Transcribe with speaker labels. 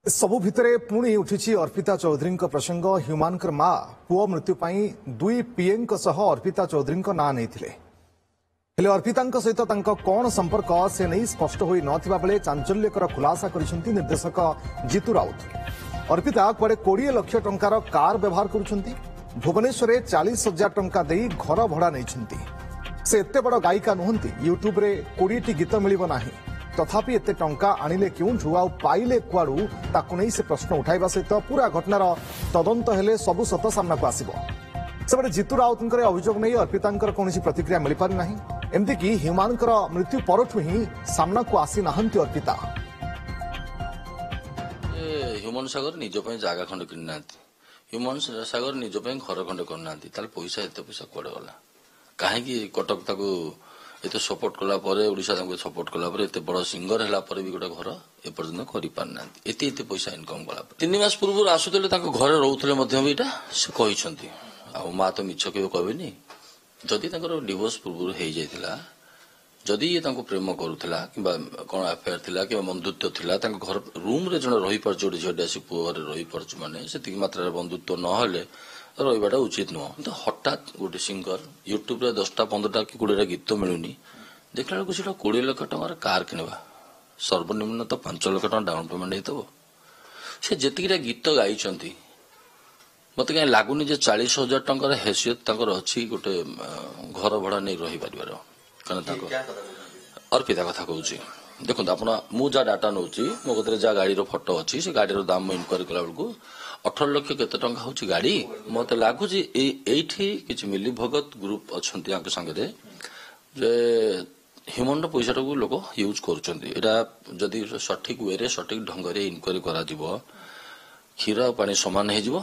Speaker 1: सबु भितरे पुणी उठी अर्पिता चौधरी प्रसंग ह्यूमान मां पुओ मृत्यु दुई पीएम अर्पिता चौधरी ना नहीं अर्पिता सहित कौन संपर्क से नहीं स्पष्ट हो नथिबा बेले चांचल्यकर खुलासा करिसेंती निर्देशक जीतू राउत। अर्पिता कुआडे 20 लाख टंकार कार व्यवहार करुछंती, भुवनेश्वर 40,000 टंका देई घर भड़ा नहीं। से एते बड़ गायिका नुहंती, यूट्यूब रे 20 टी गीत मिलिबो नाही, तथापि एते टंका आनिले क्योंठु आ पाइले कुआडू ताकु नहीं से प्रश्न उठाइबा सहित पूरा घटनार तदंत हेले सबु सत सामना को आसिबो। सेबडे जीतू राउतंकर अभियोग नहीं अर्पितांकर कौन प्रतिक्रिया मिल पारि नाही। एमती कि ह्यूमानकर मृत्यु परठु ही सामना को आसी नाहंती अर्पिता।
Speaker 2: ह्यूमान सागर निज पे जागा खंड किन नांती, ह्यूमान सागर निज पे घर खंड कर नांती, ताल पैसा एते पैसा कुआडे गला काहे कटक ताकू एते सपोर्ट कला परे ओडिशा तांको सपोर्ट कला परे एते बड़ सिंगर हला परे भी गोटे घर एपर्यंत करि पारनांती। एते पैसा इनकम कला 3 मास पूर्व आसुतले तांको घरे रहउतले मध्य भी एटा से कहिसंती। आ मा तो मिछ के कहबेनी, जदि तांकर डिवोर्स पूर्व हो जाइतिला, जदि ये तांको प्रेम करूथिला किबा कोन अफेयर थिला किबा बंधुत्व थिला, तांको घर रूम रे जण रही परछ ओडी झडी आसी पुओ रे रही परछ माने सेति मात्रा रे बंधुत्व न हले रहीबाटा उचित नुह। तो हठात गोटे सिंगर यूट्यूब रे 10टा 15टा कि 20टा गीत मिलुनी, देखला बेलକୁ सेटा 20 लाख टंकार कार किनबा सर्वनिम्न तो 5 लाख टंका डाउन पेमेंट हेतबो। से जेतिकिटा गीत गाइचंती मते कहीं लागुनी जे 40,000 टंकार हैसियत तांकर अछि गोटे घर भड़ा नहीं रही पारिबार। कारण ताको अर्पिता कथा कहूची देखो आपण मु जा डाटा नउची मो कतरे जा गाड़ी रो फोटो अछि, से गाड़ी रो दाम में इनक्वारी कला बेलକୁ 18 लाख केते टंका होची गाड़ी। मते लागुची एठी किछ मिली भगत ग्रुप अछंती आके संगे जे ह्यूमन पैसा को लोक यूज करूचंती। एटा जदी सठिक वे रे सठिक ढंग रे इनक्वारी करा दिबो, क्षीर पानी समान हे जिवो